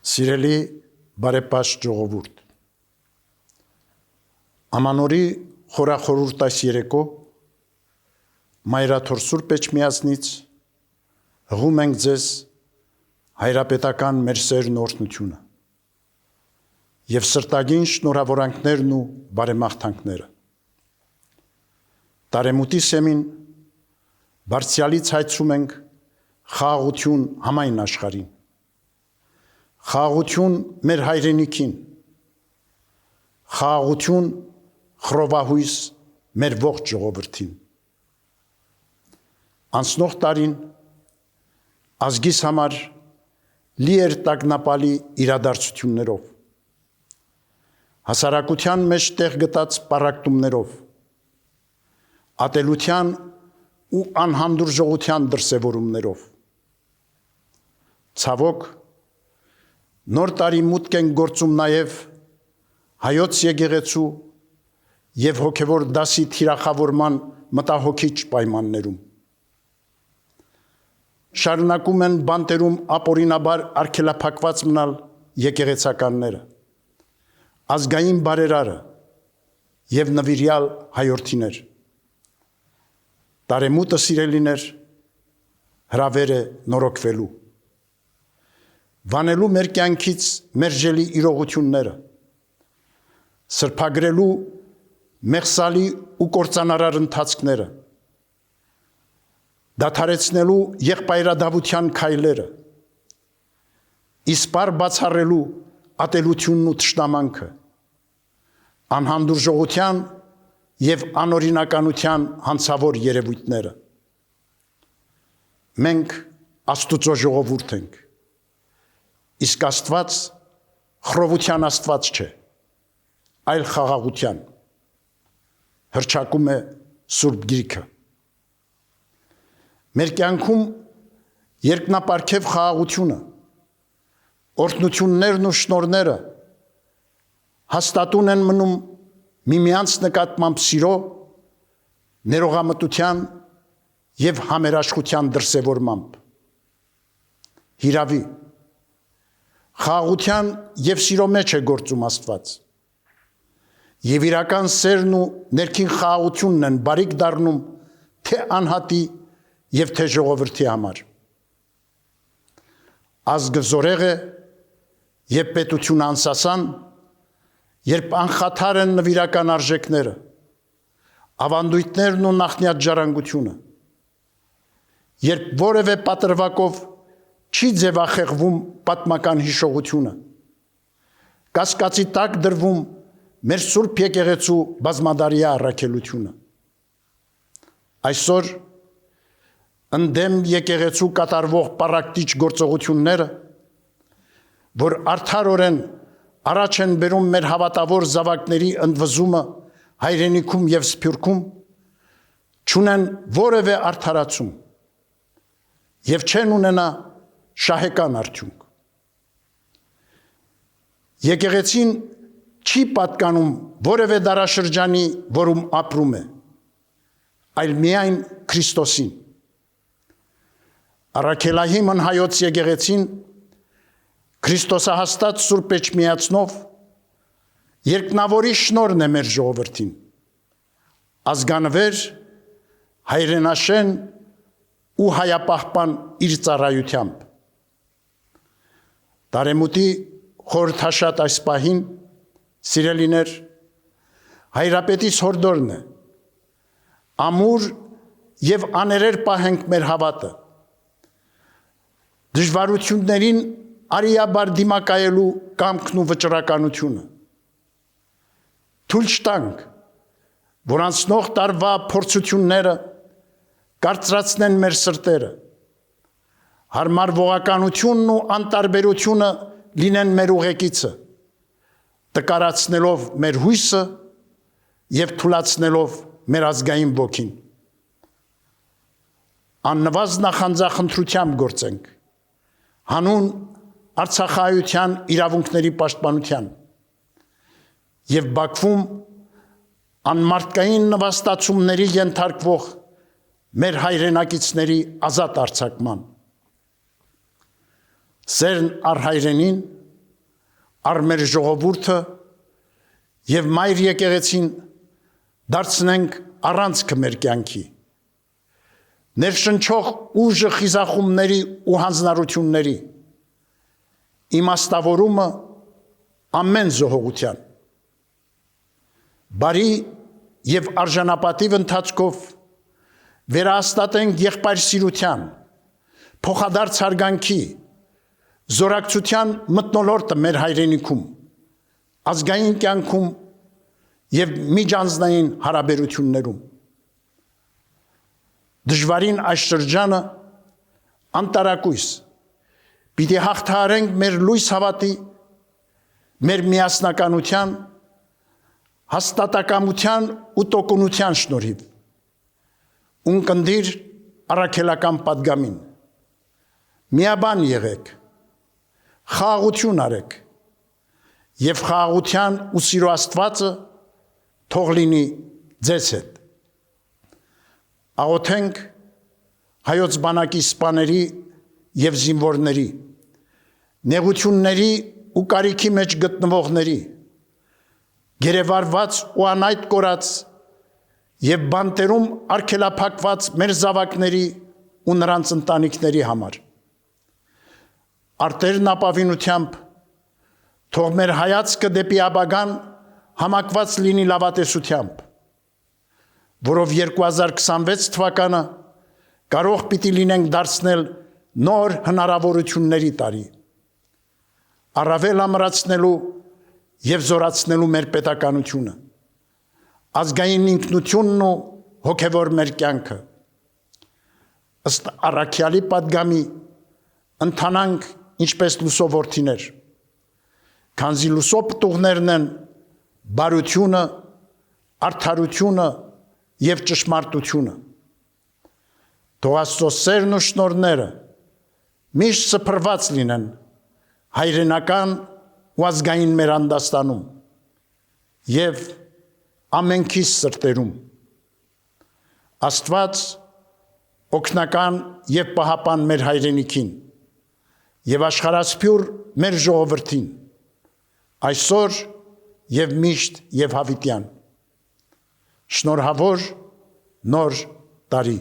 Սիրելի բարեպաշտ ժողովուրդ, Ամանորի խորախորհուրդ այս երեկո Մայրաթոր Սուրբ Էջմիածնից հղում ենք ձեզ հայրապետական մեր սերն օրհնությունը և սրտագին շնորհավորանքներն ու բարեմաղթանքները։ Տարեմուտի սեմին բարձրալից հայցում ենք խաղաղություն համայն աշխարհին, խաղաղություն մեր հայրենիքին, խաղաղություն խռովահույս մեր ողջ ժողովրդին։ Անցնող տարին ազգիս համար լի էր տագնապալի իրադարձություններով, հասարակության մեջ տեղ գտած պառակտումներով, ատելության ու անհանդուրժողության դրսևորումներով։ Ցավոք, նոր տարի մուտք են գործում նաև հայոց եկեղեցու և հոգևոր դասի թիրախավորման մտահոգիչ պայմաններում։ Շարունակում են բանտերում ապօրինաբար արգելափակված մնալ եկեղեցականները, ազգային բարերարը և նվիրյալ հայորդիներ։ Տարեմուտը, սիրելիներ, հրավեր է նորոգվելու, վանելու մեր կյանքից մերժելի իրողությունները, սրբագրելու մեղսալի ու կործանարար ընթացքները, դադարեցնելու եղբայրադավության քայլերը, իսպառ բացառելու ատելությունն ու թշնամանքը, անհանդուրժողության և անօրինականության հանցավոր երևույթները։ Մենք Աստուծո ժողովուրդ ենք, իսկ Աստված խռովության Աստված չէ, այլ խաղաղության, հռչակում է Սուրբ Գիրքը։ Մեր կյանքում երկնապարգև խաղաղությունը, օրհնություններն ու շնորհները հաստատուն են մնում միմյանց նկատմամբ սիրո, ներողամտության և համերաշխության դրսևորմամբ։ Հիրավի, խաղաղության և սիրո մեջ է գործում Աստված, և իրական սերն ու ներքին խաղաղությունն են բարիք դառնում թե անհատի և թե ժողովրդի համար։ Ազգը զորեղ է և պետությունը անսասան, երբ անխաթար են նվիրական արժեքները, ավանդույթներն ու նախնյաց ժառանգությունը, երբ որևէ պատրվակով չի ձևախեղվում պատմական հիշողությունը, կասկածի տակ դրվում մեր Սուրբ եկեղեցու բազմադարյա առաքելությունը։ Այսօր ընդդեմ եկեղեցու կատարվող պառակտիչ գործողությունները, որ արդարորեն առաջ են բերում մեր հավատավոր զավակների ընդվզումը հայրենիքում և սփյուռքում, չունեն որևէ արդարացում և չեն ունենա շահեկան արդյունք։ Եկեղեցին չի պատկանում որևէ դարաշրջանի, որում ապրում է, այլ միայն Քրիստոսին։ Առաքելահիմն հայոց եկեղեցին Քրիստոսահաստատ Սուրբ Էջմիածնով երկնավորի շնորհն է մեր ժողովրդին, ազգանվեր, հայրենաշեն ու հայապահպան իր ծառայությամբ։ Տարեմուտի խորհրդաշատ այս պահին, սիրելիներ, հայրապետիս հորդորն է, ամուր և աներեր պահենք մեր հավատը, դժվարություններին արիաբար դիմակայելու կամքն ու վճռականությունը, թույլ չտանք, որ անցնող տարվա փորձությունները կարծրացնեն մեր սրտերը, հարմարվողականությունն ու անտարբերությունը լինեն մեր ուղեկիցը, տկարացնելով մեր հույսը և թուլացնելով մեր ազգային ոգին։ Աննվազ նախանձախնդրությամբ գործենք, հանուն արցախահայության իրավունքների պաշտպանության և Բաքվում անմարդկային նվաստացումների ենթարկվող մեր հայրենակիցների ազատ արձակման։ Սերն առ հայրենին առ մեր ժողովուրդը եւ մայր եկեղեցին դարձնենք առանցքը մեր կյանքի։ Ներշնչող ուժը խիզախումների ու հանձնառությունների իմաստավորումը ամեն զոհողության։ Բարի եւ արժանապատիվ ընթացքով վերահաստատենք եղբայրսիրության, փոխադարձ հարգանքի, զորակցության մթնոլորտը մեր հայրենիքում, ազգային կյանքում եւ միջանձնային հարաբերություններում։ Դժվարին այս շրջանը անտարակույս պիտի հաղթահարենք մեր լույս հավատի, մեր միասնականության, հաստատակամության ու տոկունության շնորհիվ, ունկնդիր առաքելական պատգամին։ Միաբան եղեք, խաղաղություն արեք եւ խաղաղության ու սիրո Աստվածը թող լինի ձեզ հետ։ Աղոթենք հայոց բանակի սպաների եւ զինվորների, նեղությունների ու կարիքի մեջ գտնվողների, գերեվարված ու անայտ կորած եւ բանտերում արգելափակված մեր զավակների ու նրանց ընտանիքների համար։ Արտերն ապավինությամբ թող մեր հայացքը դեպի ապագան համակված լինի լավատեսությամբ, որով 2026 թվականը կարող պիտի լինենք դարձնել նոր հնարավորությունների տարի, առավել ամրացնելու եւ զորացնելու մեր պետականությունը, ազգային ինքնությունն ու հոգեվոր մեր կյանքը։ Ըստ առաքյալի պատգամի ընթանանք ինչպես լուսո որդիներ, քանզի լուսո պտուղներն են բարությունը, արդարությունը եւ ճշմարտությունը։ Թող Աստծո սերն ու շնորհները միշտ սփռված լինեն հայրենական ու ազգային մեր անդաստանում եւ ամենքիս սրտերում։ Աստված օգնական եւ պահապան մեր հայրենիքին եւ աշխարհասփյուր մեր ժողովրդին, այսօր եւ միշտ եւ հավիտյան։ Շնորհավոր նոր տարի։